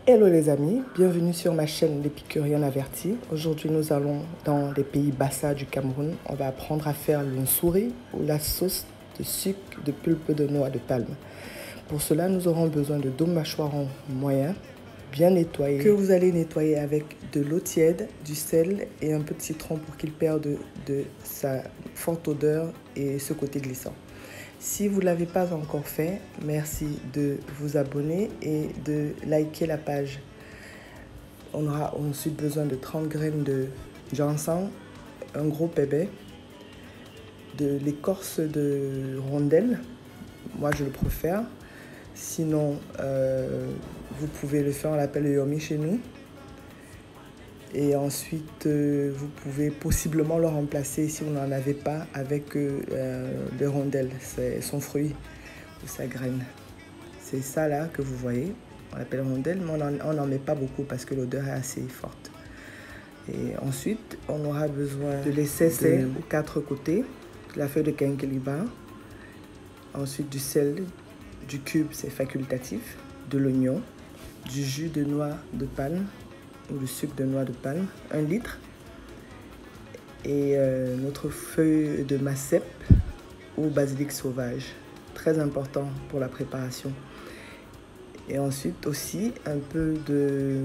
Hello les amis, bienvenue sur ma chaîne L'Épicurien Averti. Aujourd'hui nous allons dans les pays Bassa du Cameroun. On va apprendre à faire le nsuri ou la sauce de sucre de pulpe de noix de palme. Pour cela nous aurons besoin de 2 mâchoirons moyens, bien nettoyés, que vous allez nettoyer avec de l'eau tiède, du sel et un peu de citron pour qu'il perde de sa forte odeur et ce côté glissant. Si vous ne l'avez pas encore fait, merci de vous abonner et de liker la page. On aura ensuite besoin de 30 graines de ginseng, un gros pébé, de l'écorce de rondelle, moi je le préfère. Sinon, vous pouvez le faire, on l'appelle le yomi chez nous. Et ensuite, vous pouvez possiblement le remplacer si vous n'en avez pas avec les rondelles. C'est son fruit ou sa graine. C'est ça là que vous voyez. On l'appelle rondelle, mais on n'en met pas beaucoup parce que l'odeur est assez forte. Et ensuite, on aura besoin de l'essai aux 4 côtés, de la feuille de kenkeliba, ensuite du sel, du cube, c'est facultatif, de l'oignon, du jus de noix de palme, ou le sucre de noix de palme, 1 litre, et notre feuille de macep ou basilic sauvage, très important pour la préparation. Et ensuite aussi un peu de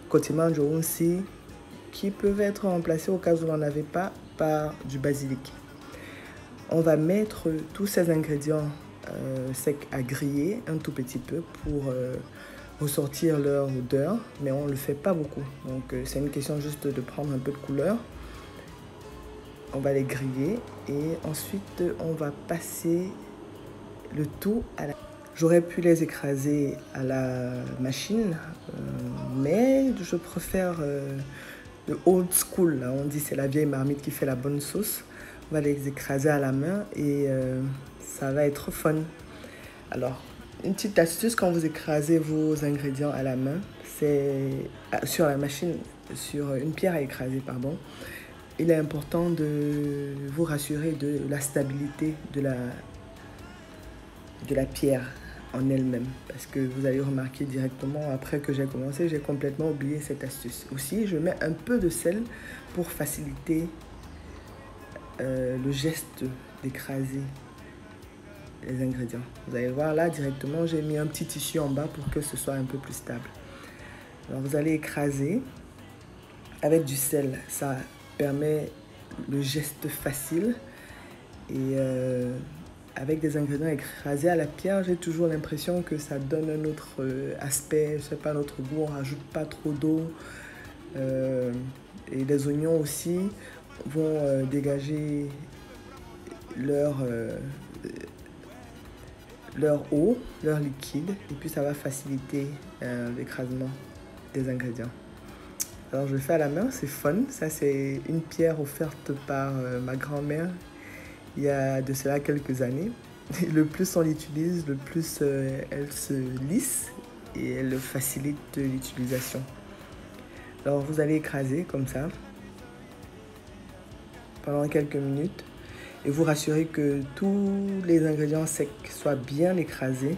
kotimanjo aussi, qui peuvent être remplacés au cas où vous n'en avez pas par du basilic. On va mettre tous ces ingrédients secs à griller un tout petit peu pour ressortir leur odeur, mais on ne le fait pas beaucoup. Donc c'est une question juste de prendre un peu de couleur. On va les griller et ensuite on va passer le tout à la... J'aurais pu les écraser à la machine, mais je préfère le old school. Là. On dit c'est la vieille marmite qui fait la bonne sauce. On va les écraser à la main et ça va être fun. Alors, une petite astuce quand vous écrasez vos ingrédients à la main, c'est sur la machine, sur une pierre à écraser, pardon. Il est important de vous rassurer de la stabilité de la pierre en elle-même. Parce que vous allez remarquer directement, après que j'ai commencé, j'ai complètement oublié cette astuce. Aussi, je mets un peu de sel pour faciliter le geste d'écraser les ingrédients. Vous allez voir là directement, j'ai mis un petit tissu en bas pour que ce soit un peu plus stable. Alors vous allez écraser avec du sel, ça permet le geste facile et avec des ingrédients écrasés à la pierre, j'ai toujours l'impression que ça donne un autre aspect, je sais pas, notre goût, on rajoute pas trop d'eau et les oignons aussi vont dégager leur eau, leur liquide, et puis ça va faciliter l'écrasement des ingrédients. Alors je le fais à la main, c'est fun. Ça c'est une pierre offerte par ma grand-mère il y a de cela quelques années. Et le plus on l'utilise, le plus elle se lisse et elle facilite l'utilisation. Alors vous allez écraser comme ça pendant quelques minutes. Et vous rassurez que tous les ingrédients secs soient bien écrasés.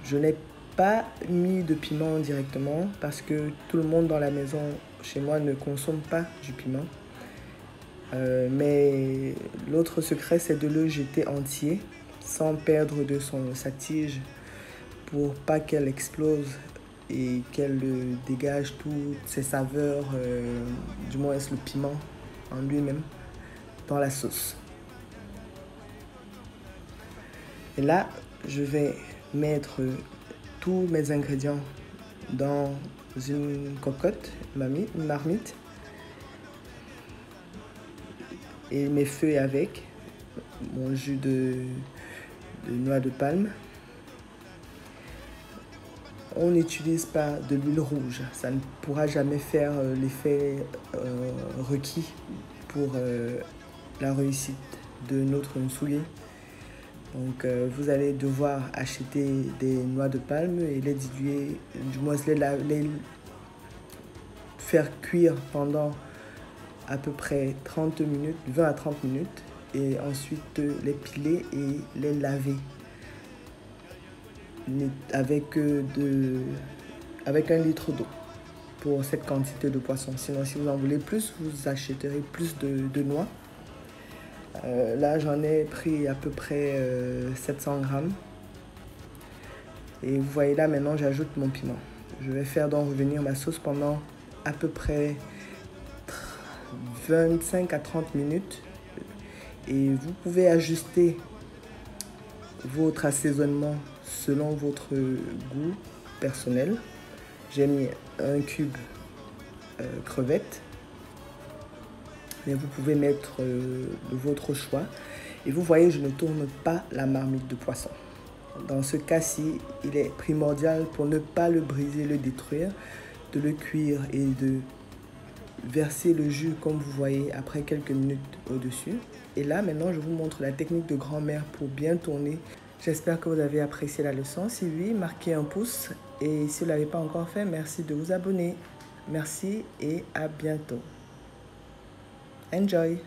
Je n'ai pas mis de piment directement parce que tout le monde dans la maison chez moi ne consomme pas du piment. Mais l'autre secret, c'est de le jeter entier sans perdre de sa tige pour pas qu'elle explose et qu'elle dégage toutes ses saveurs, du moins le piment en lui-même, dans la sauce. Et là, je vais mettre tous mes ingrédients dans une cocotte, une marmite, et mes feuilles avec, mon jus de noix de palme. On n'utilise pas de l'huile rouge, ça ne pourra jamais faire l'effet requis pour la réussite de notre nsuri. Donc vous allez devoir acheter des noix de palme et les diluer, du moins les faire cuire pendant à peu près 30 minutes, 20 à 30 minutes, et ensuite les piler et les laver. avec, avec 1 litre d'eau pour cette quantité de poisson. Sinon, si vous en voulez plus, vous achèterez plus de noix. Là, j'en ai pris à peu près 700 grammes. Et vous voyez là, maintenant, j'ajoute mon piment. Je vais faire donc revenir ma sauce pendant à peu près 25 à 30 minutes. Et vous pouvez ajuster votre assaisonnement selon votre goût personnel. J'ai mis 1 cube crevettes, mais vous pouvez mettre de votre choix. Et vous voyez, je ne tourne pas la marmite de poisson. Dans ce cas-ci, il est primordial pour ne pas le briser, le détruire, de le cuire et de verser le jus comme vous voyez après quelques minutes au-dessus. Et là, maintenant, je vous montre la technique de grand-mère pour bien tourner. J'espère que vous avez apprécié la leçon. Si oui, marquez un pouce. Et si vous ne l'avez pas encore fait, merci de vous abonner. Merci et à bientôt. Enjoy!